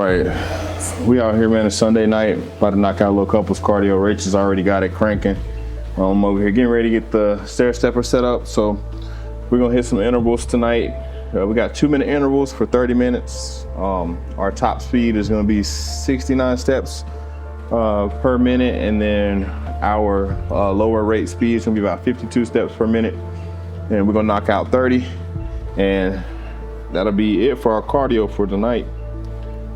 right, we out here, man. It's Sunday night, about to knock out a little couples cardio. Rach has already got it cranking. I'm over here getting ready to get the stair stepper set up. So we're gonna hit some intervals tonight. We got 2-minute intervals for 30 minutes. Our top speed is gonna be 69 steps per minute, and then our lower rate speed is gonna be about 52 steps per minute. And we're gonna knock out 30, and that'll be it for our cardio for tonight.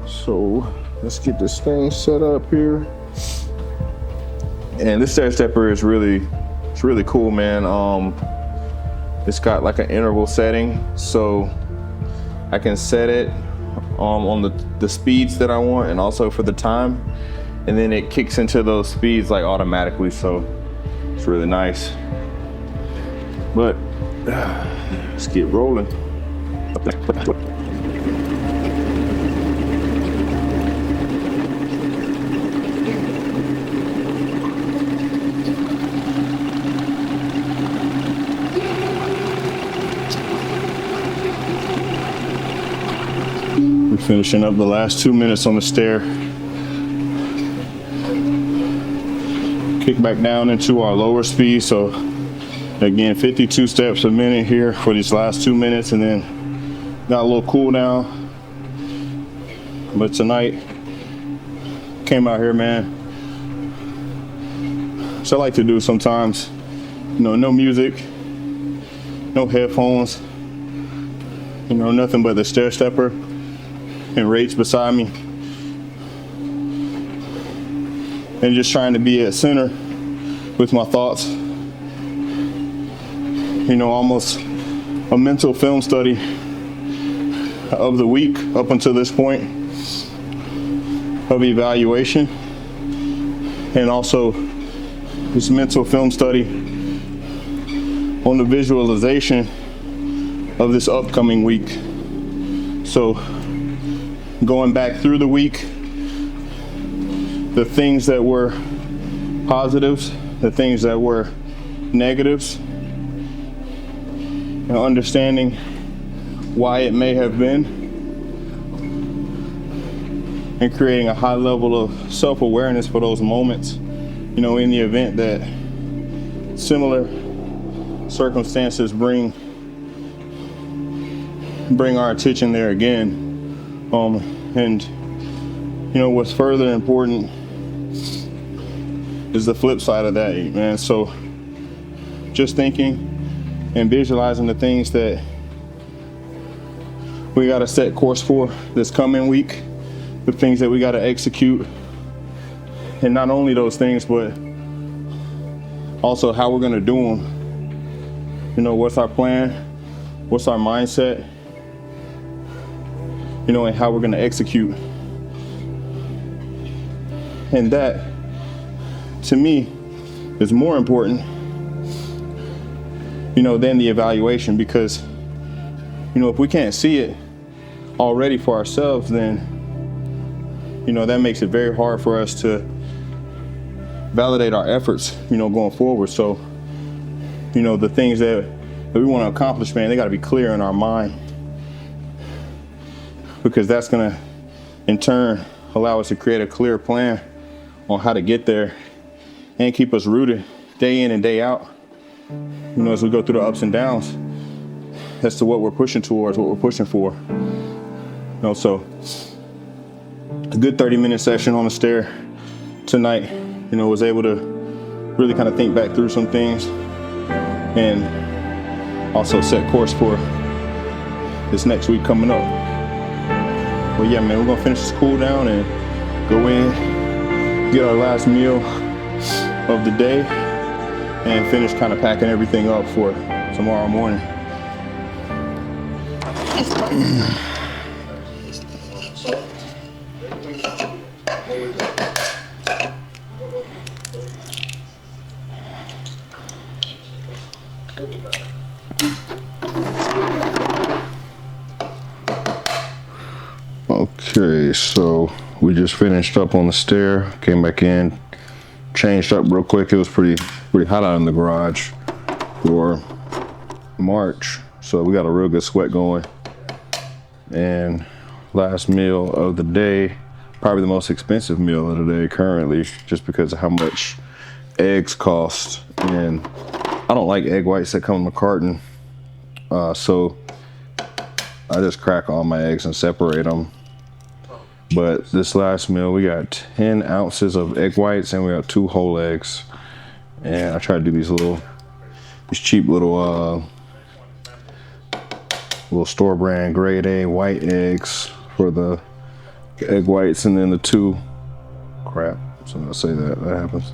So let's get this thing set up here. And this stair stepper is really cool, man. It's got like an interval setting, so I can set it on the speeds that I want, and also for the time, and then it kicks into those speeds like automatically, so it's really nice. But let's get rolling. We're finishing up the last 2 minutes on the stair. Kick back down into our lower speed. So again, 52 steps a minute here for these last 2 minutes, and then got a little cool down. But tonight, came out here, man. So I like to do sometimes, no music, no headphones, nothing but the stair stepper and Rach beside me, and just trying to be at center with my thoughts. Almost a mental film study of the week up until this point of evaluation, and also this mental film study on the visualization of this upcoming week. So going back through the week, the things that were positives, the things that were negatives, and understanding why it may have been, and creating a high level of self-awareness for those moments, in the event that similar circumstances bring our attention there again. And what's further important is the flip side of that, man. So just thinking and visualizing the things that we got to set course for this coming week, the things that we got to execute, and not only those things, but also how we're going to do them. What's our plan, what's our mindset, and how we're going to execute. And that, to me, is more important, than the evaluation, because, if we can't see it already for ourselves, then, that makes it very hard for us to validate our efforts, going forward. So, the things that we want to accomplish, man, they got to be clear in our mind, because that's going to, in turn, allow us to create a clear plan on how to get there and keep us rooted day in and day out, as we go through the ups and downs as to what we're pushing towards, what we're pushing for. So a good 30-minute session on the stair tonight, was able to really kind of think back through some things and also set course for this next week coming up. But yeah, man, we're gonna finish this cool down and go in, get our last meal of the day, and finish kind of packing everything up for tomorrow morning. Okay, so we just finished up on the stair, came back in, changed up real quick. It was pretty hot out in the garage for March, so we got a real good sweat going. And last meal of the day probably the most expensive meal of the day currently, just because of how much eggs cost. And I don't like egg whites that come in a carton, so I just crack all my eggs and separate them. But this last meal, we got 10 ounces of egg whites and we got 2 whole eggs. And I try to do these cheap little store brand grade A white eggs for the egg whites, and then the 2 crap. So I'm gonna say that happens.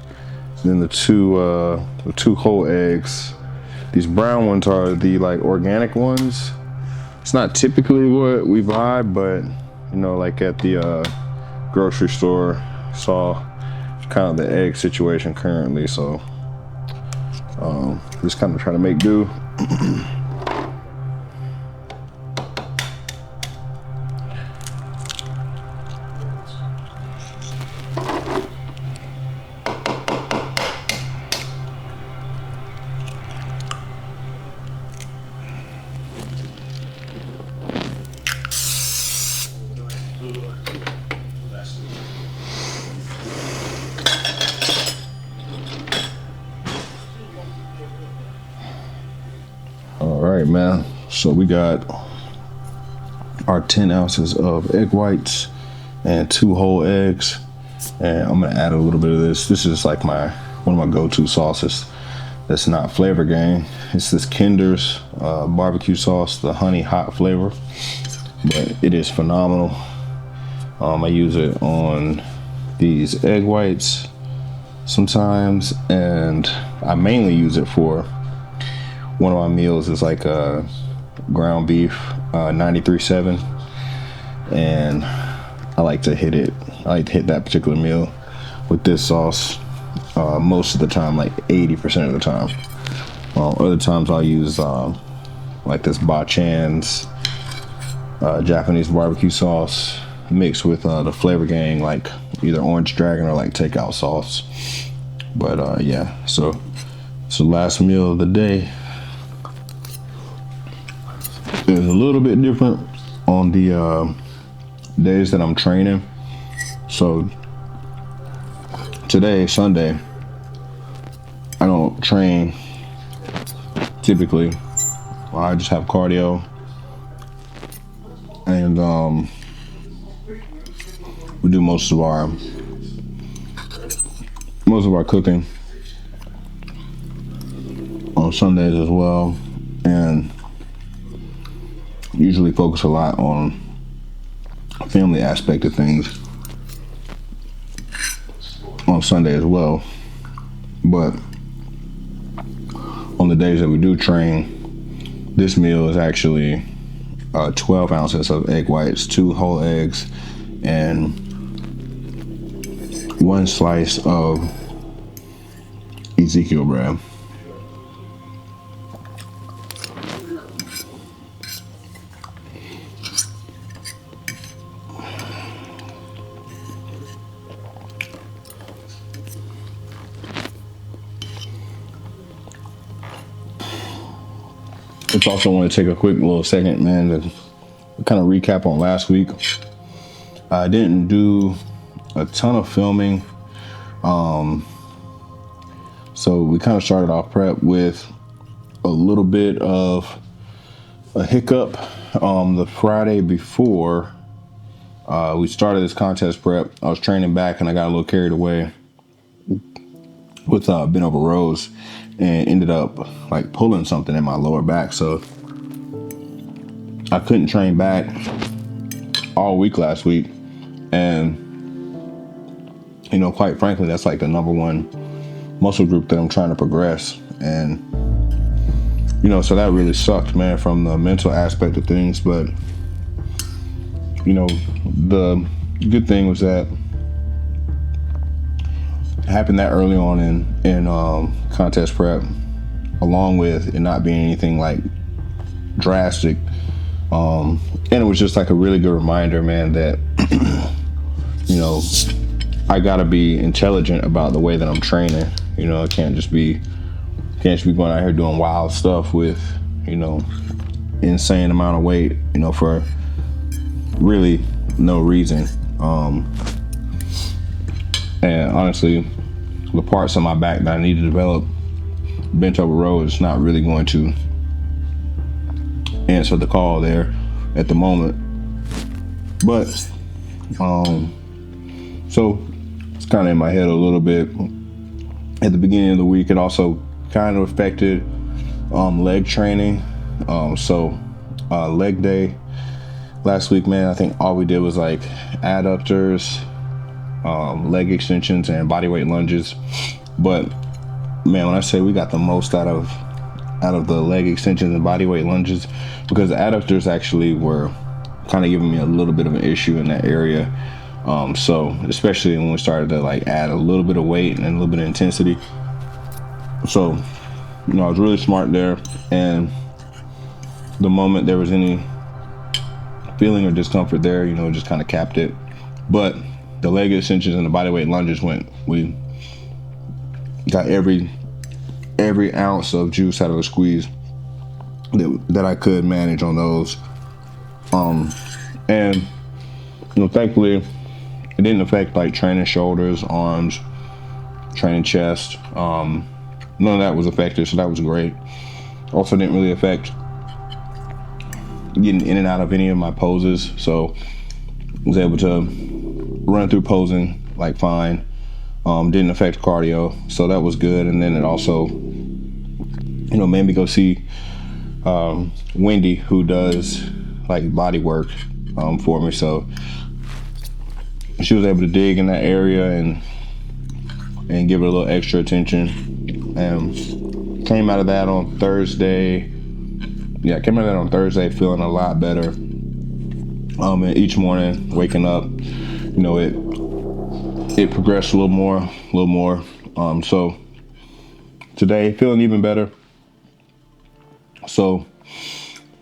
And then the two whole eggs. These brown ones are the like organic ones. It's not typically what we buy, but you know, like at the grocery store, saw kind of the egg situation currently, so just kind of try to make do. All right, man. So we got our 10 ounces of egg whites and 2 whole eggs. And I'm gonna add a little bit of this. This is like one of my go-to sauces. That's not flavor gang. It's this Kinder's barbecue sauce, the honey hot flavor. But it is phenomenal. I use it on these egg whites sometimes, and I mainly use it for one of my meals is like ground beef 93.7, and I like to hit that particular meal with this sauce most of the time, like 80% of the time. Other times I'll use like this Bachan's Japanese barbecue sauce mixed with the flavor gang, like either Orange Dragon or like takeout sauce. But yeah, so it's the last meal of the day. It's a little bit different on the days that I'm training. So today, Sunday, I don't train typically. I just have cardio, and we do most of our cooking on Sundays as well, and usually focus a lot on family aspect of things on Sunday as well. But on the days that we do train, this meal is actually 12 ounces of egg whites, 2 whole eggs, and 1 slice of Ezekiel bread. I also want to take a quick little second, man, to kind of recap on last week. I didn't do a ton of filming, so we kind of started off prep with a little bit of a hiccup. The Friday before we started this contest prep, I was training back and I got a little carried away with bent over rows and ended up like pulling something in my lower back. So I couldn't train back all week last week. And, you know, quite frankly, that's like the #1 muscle group that I'm trying to progress. And, you know, so that really sucked, man, from the mental aspect of things. But, you know, the good thing was that it happened that early on in contest prep, along with it not being anything like drastic. And it was just like a really good reminder, man, that, you know, I gotta be intelligent about the way that I'm training. You know, I can't just be going out here doing wild stuff with, you know, insane amount of weight, you know, for really no reason. And honestly, the parts of my back that I need to develop, bench over row is not really going to answer the call there at the moment. But so it's kind of in my head a little bit. At the beginning of the week, it also kind of affected leg training. Leg day last week, man, I think all we did was like adductors, leg extensions, and bodyweight lunges. But man, when I say we got the most out of the leg extensions and bodyweight lunges, because the adductors actually were kind of giving me a little bit of an issue in that area. So especially when we started to like add a little bit of weight and a little bit of intensity. So, I was really smart there. And the moment there was any feeling or discomfort there, just kind of capped it. But the leg extensions and the bodyweight lunges we got every ounce of juice out of the squeeze that I could manage on those. And thankfully it didn't affect like training shoulders, arms, training chest. None of that was affected, so that was great. Also didn't really affect getting in and out of any of my poses, so was able to run through posing like fine. Didn't affect cardio, so that was good. And then it also made me go see Wendy, who does like body work for me. So she was able to dig in that area and give it a little extra attention. And came out of that on Thursday. Yeah, came out of that on Thursday feeling a lot better. And each morning waking up, it progressed a little more. So today feeling even better. So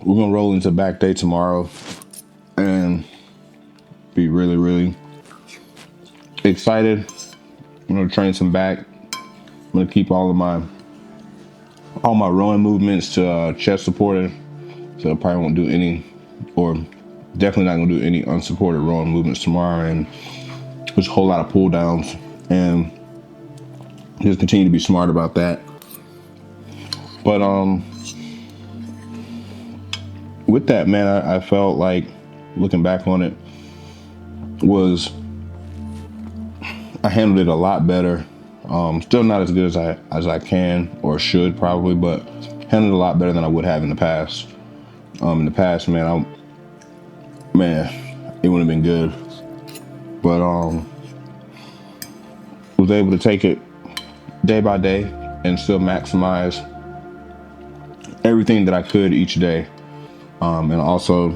we're gonna roll into back day tomorrow and be really, really excited. I'm gonna train some back. I'm gonna keep all my rowing movements to chest supported. So I probably won't do any, or definitely not gonna do any unsupported rowing movements tomorrow, and there's a whole lot of pull downs, and just continue to be smart about that. But with that, man, I felt like, looking back on it, I handled it a lot better. Still not as good as I can or should probably, but handled it a lot better than I would have in the past. In the past, man, it would have been good, but was able to take it day by day and still maximize everything that I could each day, and also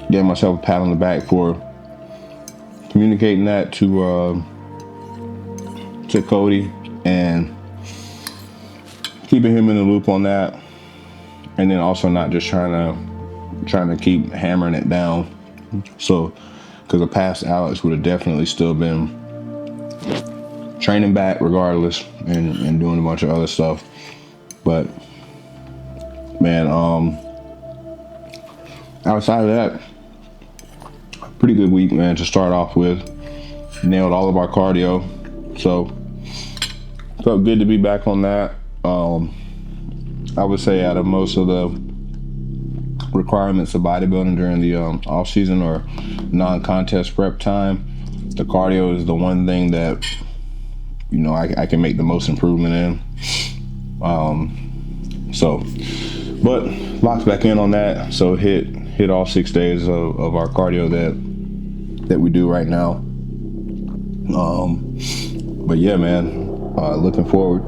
gave myself a pat on the back for communicating that to Cody and keeping him in the loop on that, and then also not just trying to keep hammering it down. So, because the past Alex would have definitely still been training back regardless and doing a bunch of other stuff. But man, outside of that, pretty good week, man, to start off with. Nailed all of our cardio, so felt good to be back on that. I would say out of most of the requirements of bodybuilding during the off season or non-contest prep time, the cardio is the one thing that I can make the most improvement in. But locked back in on that, so hit all 6 days of our cardio that we do right now. But yeah, man, looking forward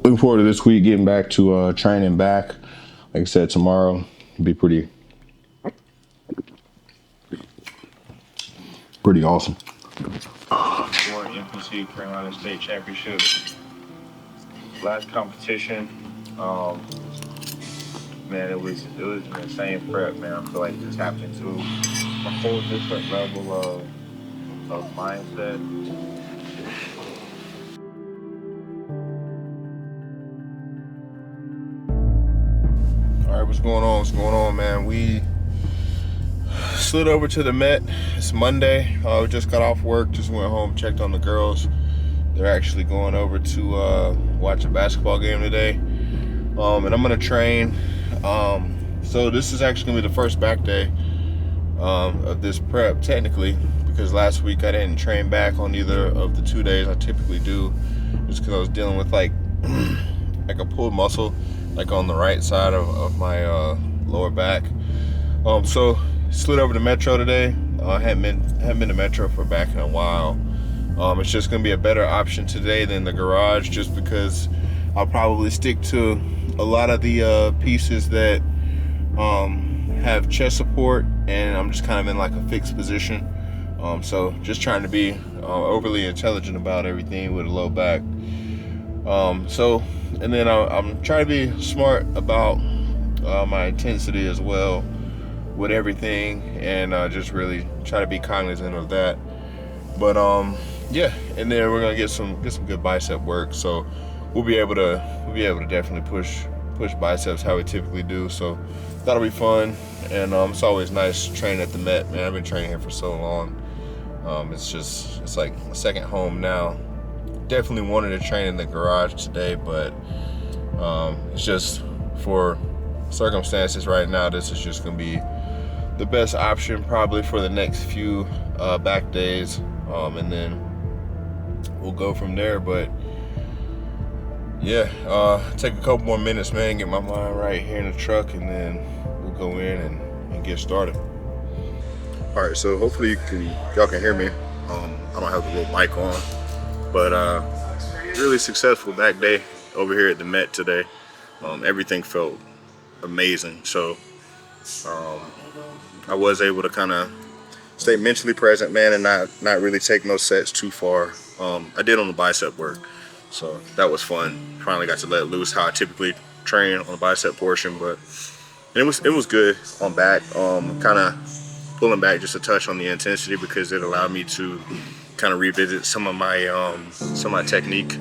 to this week, getting back to training back. Like I said, tomorrow will be pretty awesome. For NPC Carolina State Championship, last competition, man, it was an insane prep, man. I feel like it tapped into a whole different level of mindset. All right, what's going on, man? Slid over to the Met. It's Monday. We just got off work, just went home, checked on the girls. They're actually going over to watch a basketball game today. And I'm gonna train. So this is actually gonna be the first back day of this prep, technically, because last week I didn't train back on either of the 2 days I typically do, just because I was dealing with like a pulled muscle, like on the right side of my lower back. So slid over to Metro today. I haven't been to Metro for back in a while. It's just gonna be a better option today than the garage, just because I'll probably stick to a lot of the pieces that have chest support, and I'm just kind of in like a fixed position. So just trying to be overly intelligent about everything with a low back. And then I'm trying to be smart about my intensity as well with everything, and just really try to be cognizant of that. But yeah, and then we're gonna get some good bicep work. So we'll be able to definitely push biceps how we typically do. So that'll be fun, and it's always nice training at the Met, man. I've been training here for so long. It's like a second home now. Definitely wanted to train in the garage today, but it's just for circumstances right now. This is just gonna be the best option probably for the next few back days, and then we'll go from there. But yeah, take a couple more minutes, man, get my mind right here in the truck, and then we'll go in and get started. All right, so hopefully y'all can hear me. I don't have the little mic on, but really successful back day over here at the Met today. Everything felt amazing. So I was able to kind of stay mentally present, man, and not really take no sets too far. I did on the bicep work, so that was fun. Finally got to let loose how I typically train on the bicep portion, but it was good on back. Kind of pulling back just a touch on the intensity, because it allowed me to kind of revisit some of my technique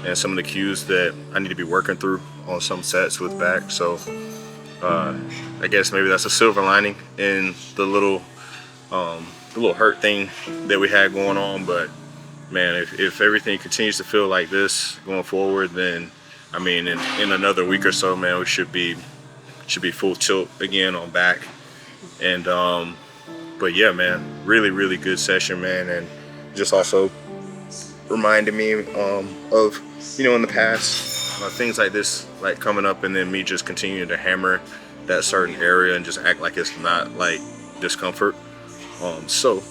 and some of the cues that I need to be working through on some sets with back. So I guess maybe that's a silver lining in the little hurt thing that we had going on. But man, if everything continues to feel like this going forward, then I mean, in another week or so, man, we should be full tilt again on back. And but yeah, man, really good session, man, and just also reminded me of, you know, in the past, things like this, like coming up, and then me just continuing to hammer that certain area and just act like it's not like discomfort. So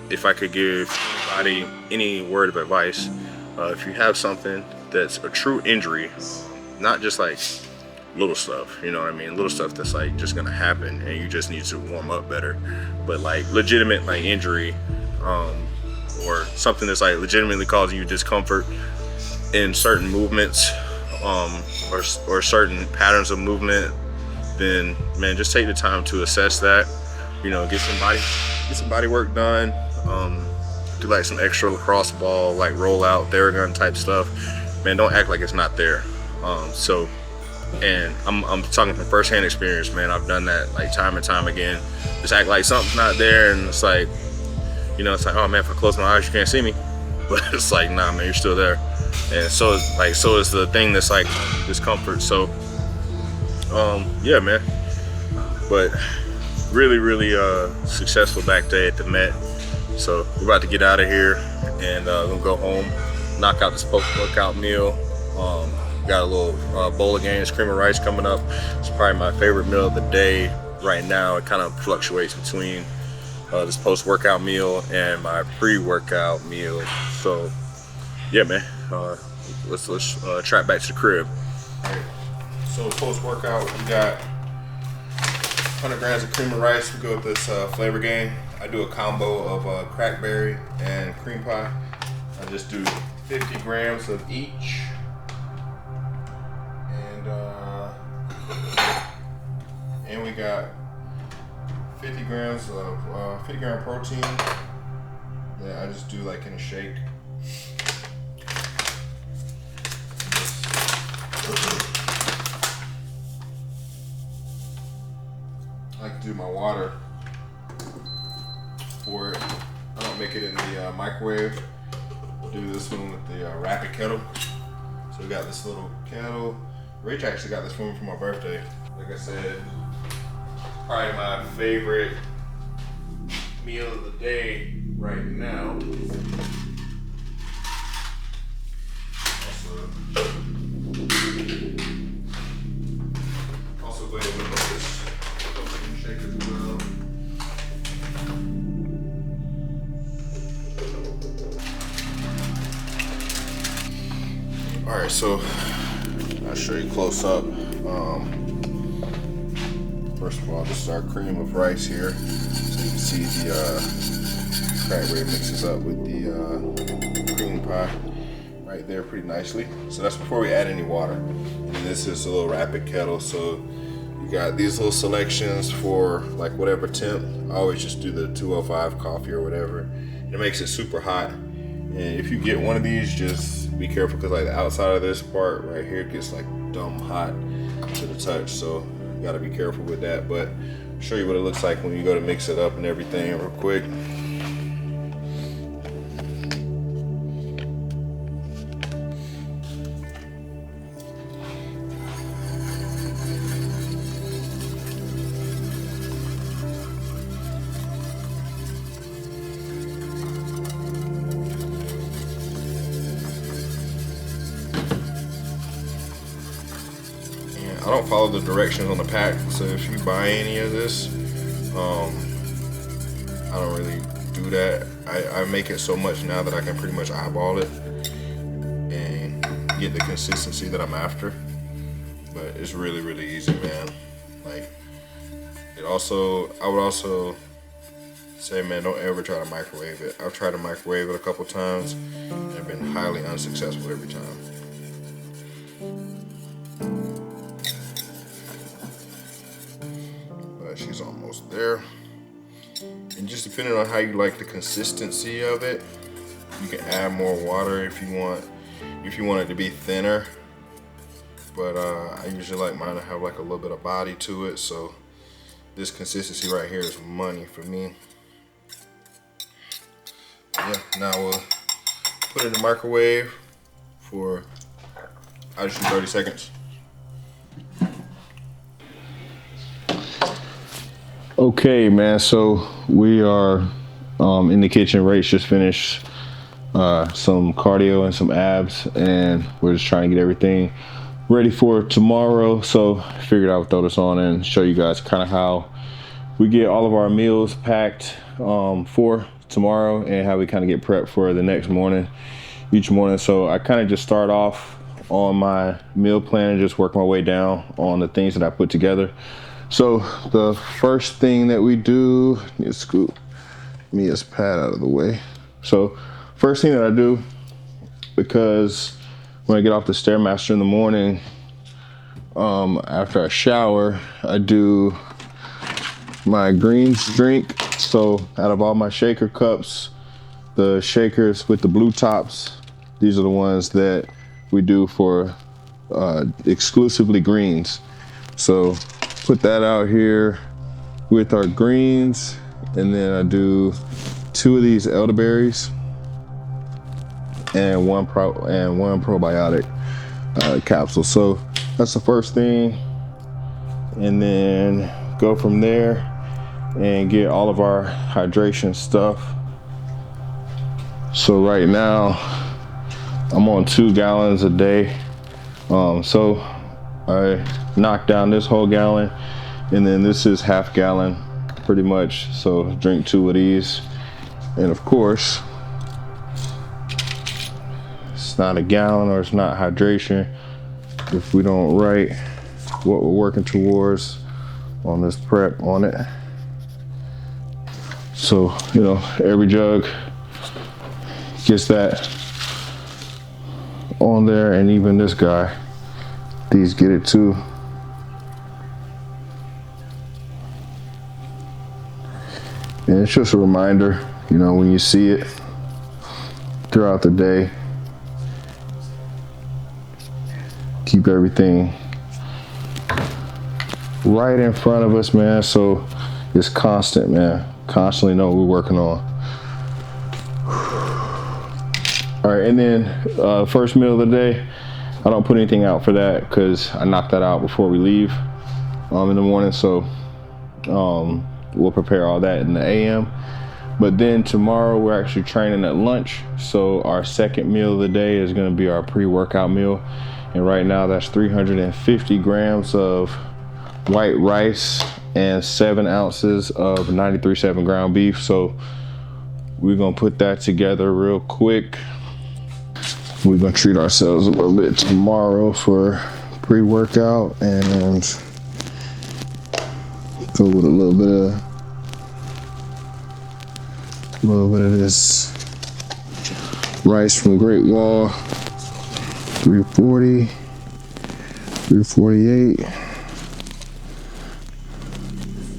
if I could give anybody any word of advice, if you have something that's a true injury, not just like little stuff, you know what I mean, little stuff that's like just gonna happen and you just need to warm up better, but like legitimate like injury, or something that's like legitimately causing you discomfort in certain movements, or certain patterns of movement, then man, just take the time to assess that, you know, get some body work done, do like some extra lacrosse ball, like roll out, Theragun type stuff, man. Don't act like it's not there. And I'm talking from firsthand experience, man. I've done that like time and time again. Just act like something's not there, and it's like, you know, it's like, oh man, if I close my eyes, you can't see me. But it's like, nah, man, you're still there. And so is the thing that's like discomfort. So, yeah, man. But really successful back day at the Met. So we're about to get out of here and we'll go home, knock out this post-workout meal. Got a little bowl of games, cream of rice coming up. It's probably my favorite meal of the day right now. It kind of fluctuates between this post-workout meal and my pre-workout meal. So yeah, man, let's track back to the crib. All right. So post-workout, we got 100 grams of cream of rice. We go with this flavor game. I do a combo of crackberry and cream pie. I just do 50 grams of each. And we got 50 grams of 50 gram protein that I just do like in a shake. I like to do my water for it. I don't make it in the microwave. We'll do this one with the rapid kettle. So we got this little kettle. Rich actually got this for me for my birthday. Like I said, probably my favorite meal of the day right now. Also go ahead and put this protein shake as well. All right, so I'll show you close up. First of all, this is our cream of rice here. So you can see the cranberry mixes up with the cream pie right there pretty nicely. So that's before we add any water. And this is a little rapid kettle. So you got these little selections for like whatever temp. I always just do the 205 coffee or whatever. And it makes it super hot. And if you get one of these, just be careful because like the outside of this part right here gets like dumb hot to the touch. So you gotta be careful with that. But I'll show you what it looks like when you go to mix it up and everything real quick. I don't follow the directions on the pack, so if you buy any of this, I don't really do that. I make it so much now that I can pretty much eyeball it and get the consistency that I'm after. But it's really, really easy, man. Like, I would also say, man, don't ever try to microwave it. I've tried to microwave it a couple times and I've been highly unsuccessful every time. She's almost there. And just depending on how you like the consistency of it, you can add more water if you want it to be thinner. But I usually like mine to have like a little bit of body to it, so this consistency right here is money for me. Yeah, now we'll put it in the microwave for, I just do 30 seconds. Okay, man, so we are in the kitchen. Rach just finished some cardio and some abs, and we're just trying to get everything ready for tomorrow. So I figured I would throw this on and show you guys kind of how we get all of our meals packed for tomorrow and how we kind of get prepped for the next morning, each morning. So I kind of just start off on my meal plan and just work my way down on the things that I put together. So the first thing that we do, need to scoop Mia's pad out of the way. So first thing that I do, because when I get off the Stairmaster in the morning, after I shower, I do my greens drink. So out of all my shaker cups, the shakers with the blue tops, these are the ones that we do for exclusively greens. So put that out here with our greens, and then I do 2 of these elderberries and one probiotic capsule. So that's the first thing, and then go from there and get all of our hydration stuff. So right now I'm on 2 gallons a day. So I knocked down this whole gallon, and then this is half gallon pretty much. So drink 2 of these, and of course it's not a gallon or it's not hydration if we don't write what we're working towards on this prep on it. So, you know, every jug gets that on there, and even this guy, these get it too. And it's just a reminder, you know, when you see it throughout the day, keep everything right in front of us, man. So it's constant, man. constantly know what we're working on. All right, and then first meal of the day, I don't put anything out for that because I knock that out before we leave in the morning. So we'll prepare all that in the AM. But then tomorrow we're actually training at lunch. So our second meal of the day is gonna be our pre-workout meal. And right now that's 350 grams of white rice and 7 ounces of 93.7 ground beef. So we're gonna put that together real quick. We're gonna treat ourselves a little bit tomorrow for pre-workout and go with a little bit of this rice from Great Wall. 340, 348,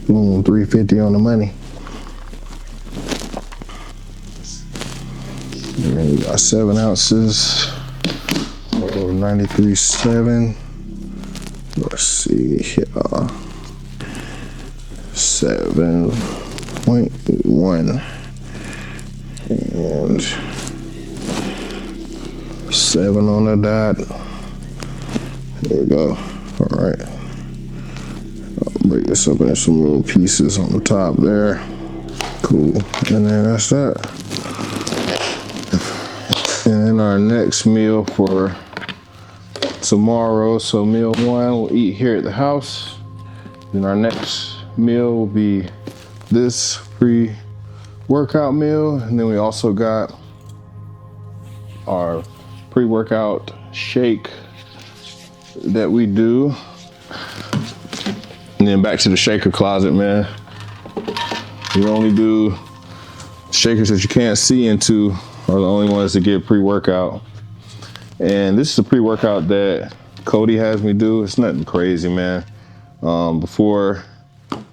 boom, 350 on the money. And then we got 7 ounces of 93.7. Let's see here, 7.1 and 7 on the dot. There we go. All right. I'll break this up into some little pieces on the top there. Cool. And then that's that. And then our next meal for tomorrow. So meal 1 we'll eat here at the house. Then our next meal will be this pre-workout meal. And then we also got our pre-workout shake that we do. And then back to the shaker closet, man. We only do shakers that you can't see into are the only ones that get pre-workout. And this is a pre-workout that Cody has me do. It's nothing crazy, man. Before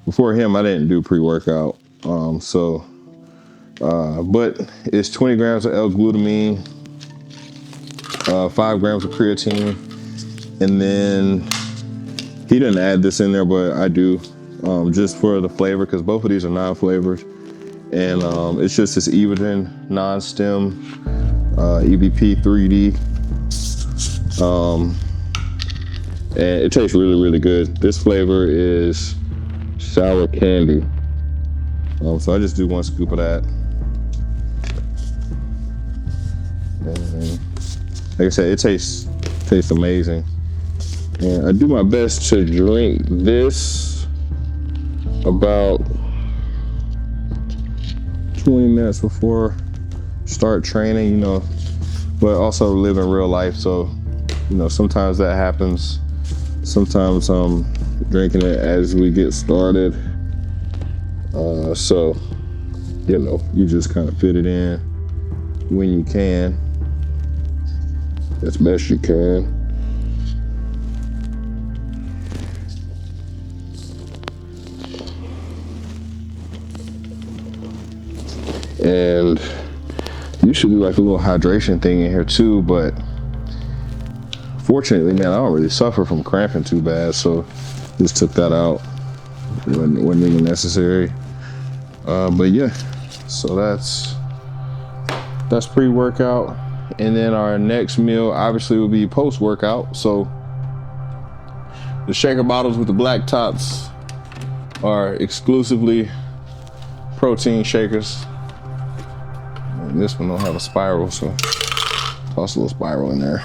him, I didn't do pre-workout. But it's 20 grams of L-glutamine, 5 grams of creatine, and then he didn't add this in there, but I do, just for the flavor, because both of these are non-flavored. And it's just this Evagen non-stem EVP 3D. And it tastes really, really good. This flavor is sour candy. So I just do 1 scoop of that. And like I said, it tastes amazing. And I do my best to drink this about 20 minutes before start training, you know, but also live in real life. So, you know, sometimes that happens. Sometimes I'm drinking it as we get started. So, you know, you just kind of fit it in when you can, as best you can. And you should do like a little hydration thing in here too, but fortunately, man, I don't really suffer from cramping too bad, so just took that out. Wasn't even necessary. But yeah, so that's pre-workout. And then our next meal obviously will be post-workout. So the shaker bottles with the black tops are exclusively protein shakers. And this one don't have a spiral, so toss a little spiral in there.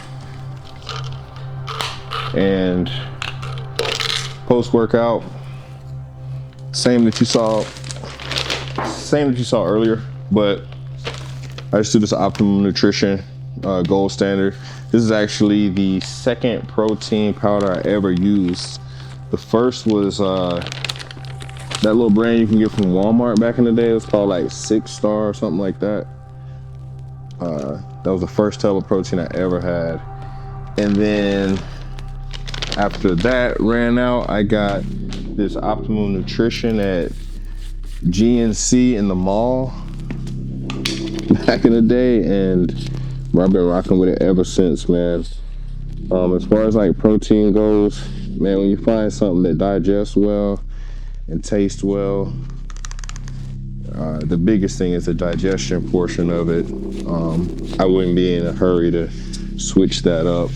And post-workout, same that you saw earlier, but I just do this Optimum Nutrition Gold Standard. This is actually the second protein powder I ever used. The first was that little brand you can get from Walmart back in the day. It was called like 6 Star or something like that. That was the first tub of protein I ever had. And then after that ran out, I got this Optimum Nutrition at GNC in the mall back in the day, and I've been rocking with it ever since, man. As far as like protein goes, man, when you find something that digests well and tastes well, The biggest thing is the digestion portion of it. I wouldn't be in a hurry to switch that up.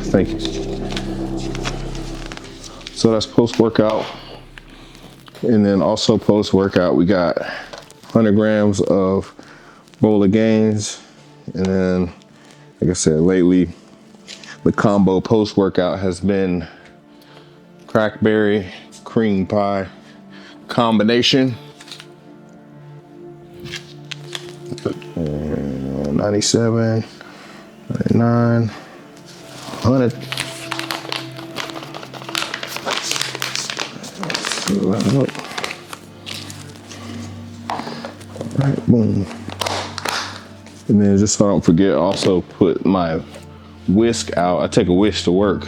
Thank you. So that's post-workout. And then also post-workout, we got 100 grams of bowl of gains. And then, like I said, lately, the combo post-workout has been crackberry cream pie combination. And 97, 99, 100. All right, boom. And then just so I don't forget, also put my whisk out. I take a whisk to work.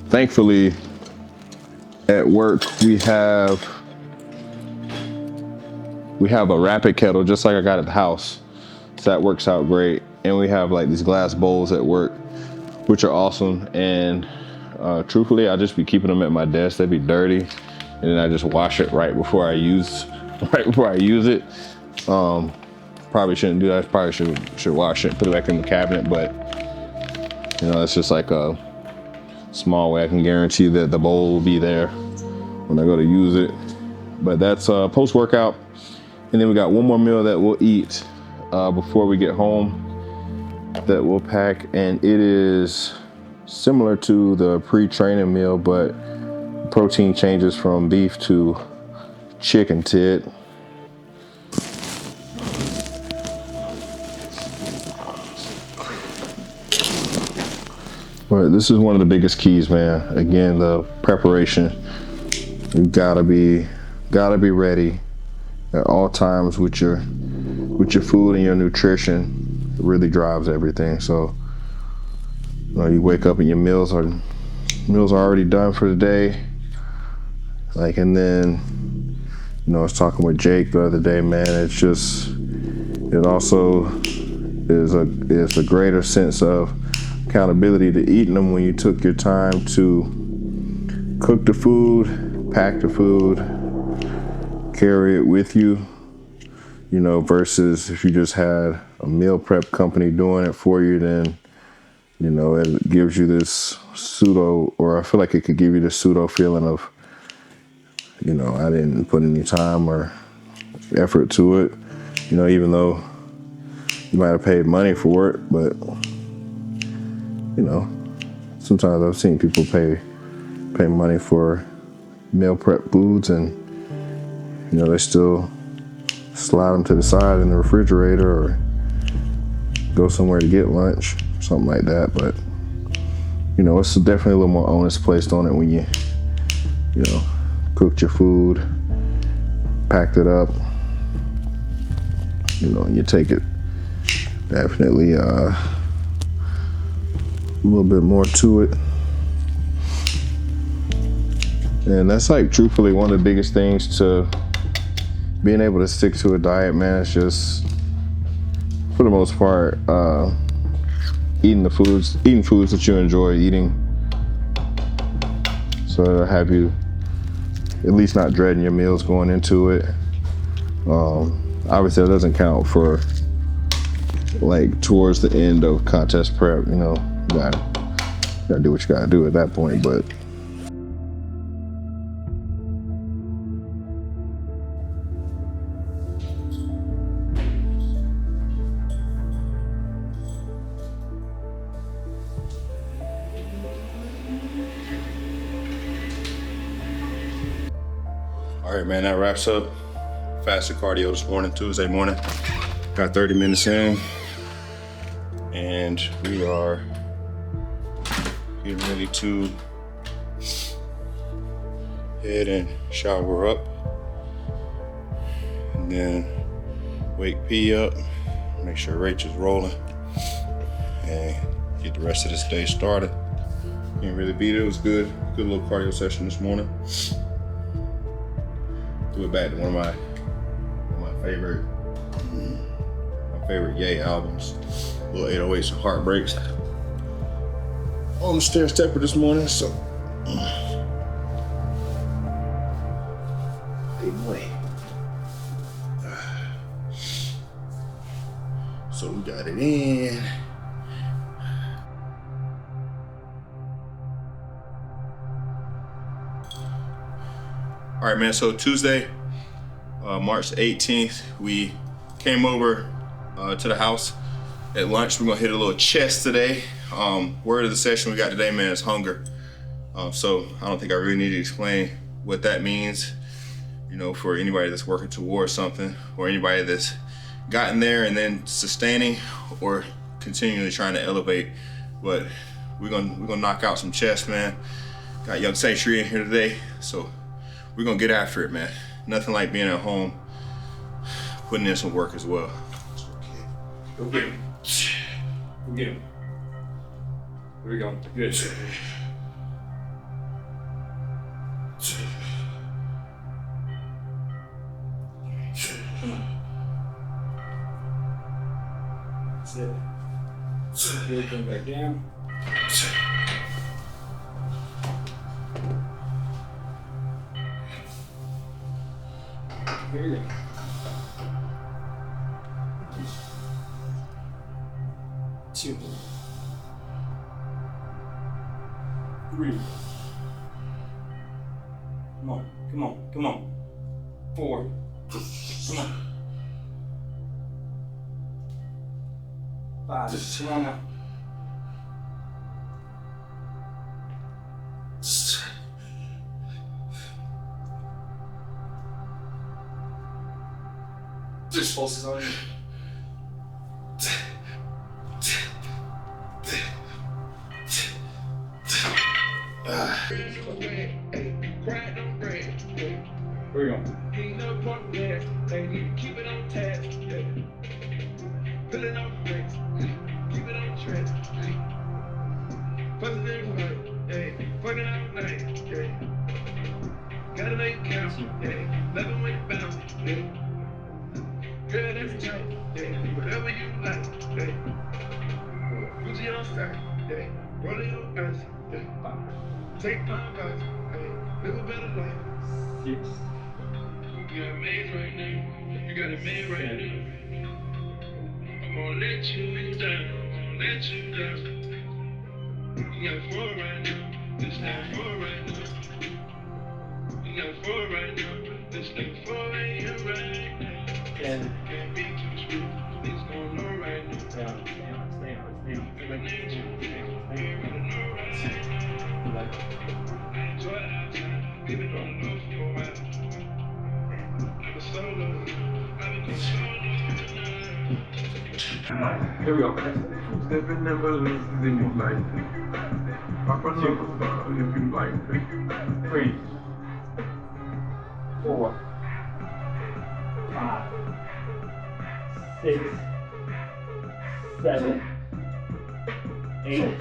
Thankfully, at work we have a rapid kettle just like I got at the house. So that works out great. And we have like these glass bowls at work, which are awesome. And truthfully, I just be keeping them at my desk. They'd be dirty. And then I just wash it right before I use it. Probably shouldn't do that. I probably should wash it, put it back in the cabinet. But you know, it's just like a small way I can guarantee that the bowl will be there when I go to use it. But that's post-workout. And then we got one more meal that we'll eat before we get home that we'll pack. And it is similar to the pre-training meal, but protein changes from beef to chicken tit. But this is one of the biggest keys, man. Again, the preparation. You gotta be ready at all times with your food and your nutrition. It really drives everything. So you know, you wake up and your meals are already done for the day. Like, and then, you know, I was talking with Jake the other day, man. It's just, it also is a greater sense of accountability to eating them when you took your time to cook the food, pack the food, carry it with you, you know, versus if you just had a meal prep company doing it for you, then, you know, it gives you this pseudo, or I feel like it could give you this pseudo feeling of, you know, I didn't put any time or effort to it, you know, even though you might have paid money for it. But you know, sometimes I've seen people pay money for meal prep foods, and you know, they still slide them to the side in the refrigerator or go somewhere to get lunch, something like that. But you know, it's definitely a little more onus placed on it when you know, cooked your food, packed it up, you know, and you take it. Definitely a little bit more to it. And that's like truthfully one of the biggest things to being able to stick to a diet, man. It's just, for the most part, eating foods that you enjoy eating. So it'll have you at least not dreading your meals going into it. Obviously that doesn't count for like towards the end of contest prep, you know. You gotta do what you gotta do at that point. But all right, man, that wraps up fasted cardio this morning, Tuesday morning. Got 30 minutes in, and we are getting ready to head and shower up, and then wake P up, make sure Rachel's rolling, and get the rest of this day started. Can't really beat it. It was good little cardio session this morning. Threw it back to one of my favorite Ye albums, little 808s and Heartbreaks, on the stair stepper this morning. So boy. So we got it in. All right, man, so Tuesday, March 18th, we came over to the house at lunch. We're gonna hit a little chest today. Word of the session we got today, man, is hunger. So I don't think I really need to explain what that means, you know, for anybody that's working towards something or anybody that's gotten there and then sustaining or continually trying to elevate. But we're gonna knock out some chest, man. Got Young Sanctuary in here today, so we're gonna get after it, man. Nothing like being at home, putting in some work as well. Go get him. Go get him. Here we go. Good. Come on. That's it. Good. Come back down. Here we go. 2, 3. Come on, come on, come on. 4. Come on. 5. Come on now. 6 pulses on you. Where you going? Keep it on task, filling up bricks, keep it on track, positive vibe, fucking all night, gotta make count, loving when you bounce, girl that's tight, whatever you like, Gucci on style, rolling your eyes, take my advice, live a better life. 6. You got made right now. You got it made right now. I'm gonna let you down. You got 4 right now. This not 4 right now. You got 4 right now. This not 4 ain't right now. 10. Can't be too sweet. It's gonna know right now. Stay on. I need you. You gotta know right now. I enjoy it outside. Baby, don't know for a while. Here we go. Stepping never loses in your life. Papa knows if you like it. 3, 4, 5, 6, 7, 8,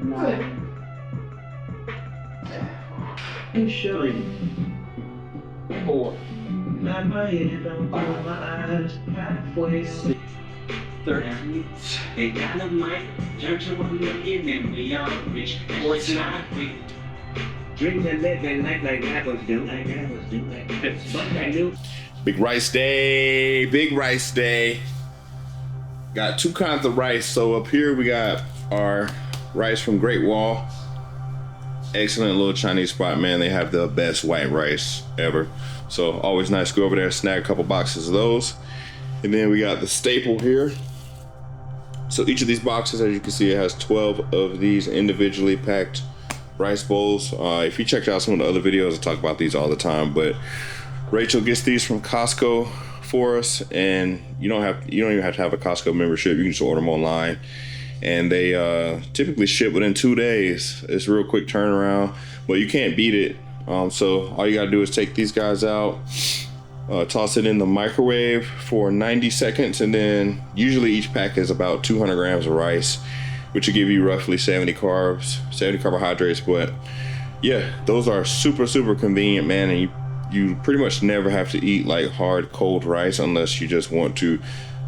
9, 3, 4, 5, 6, 13. They got a mic, church of looking and we all rich. Boys not free. Drink and live and life like rappers do. But I knew. Big rice day, big rice day. Got 2 kinds of rice. So up here we got our rice from Great Wall. Excellent little Chinese spot, man. They have the best white rice ever. So always nice to go over there and snag a couple boxes of those. And then we got the staple here. So each of these boxes, as you can see, it has 12 of these individually packed rice bowls. If you checked out some of the other videos, I talk about these all the time, but Rachel gets these from Costco for us, and you don't even have to have a Costco membership. You can just order them online, and they typically ship within 2 days. It's a real quick turnaround, but you can't beat it. So all you gotta do is take these guys out, toss it in the microwave for 90 seconds, and then usually each pack is about 200 grams of rice, which will give you roughly 70 carbohydrates. But yeah, those are super convenient, man, and you pretty much never have to eat like hard cold rice unless you just want to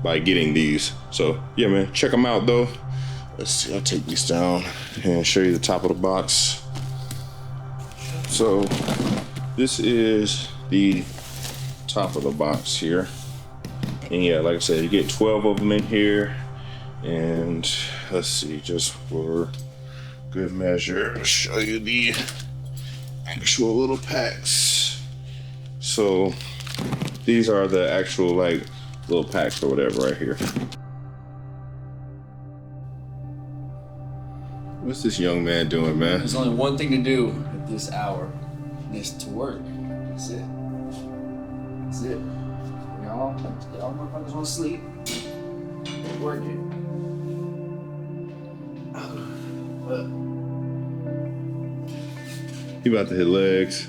by getting these. So yeah, man, check them out though. Let's see, I'll take these down and show you the top of the box. So this is the top of the box here. And yeah, like I said, you get 12 of them in here. And let's see, just for good measure, I'll show you the actual little packs. So these are the actual like little packs or whatever right here. What's this young man doing, man? There's only one thing to do at this hour, and it's to work. That's it. That's it. Y'all motherfuckers want to sleep. Work it. He about to hit legs.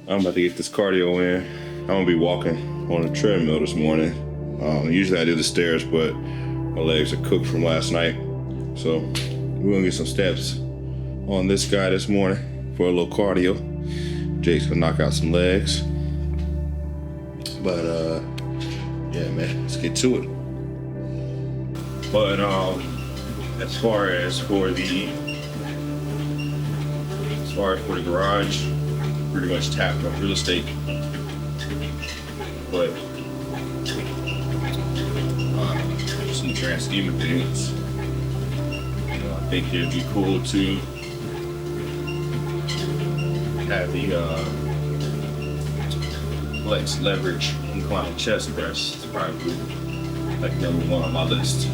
I'm about to get this cardio in. I'm gonna be walking on a treadmill this morning. Usually I do the stairs, but my legs are cooked from last night. So we're gonna get some steps on this guy this morning for a little cardio. Jake's gonna knock out some legs. But yeah, man, let's get to it. But as far as for the garage, pretty much tapped on real estate. But just in the grand scheme of things, you know, I think it'd be cool to have the flex leverage incline chest press. It's probably like #1 on my list.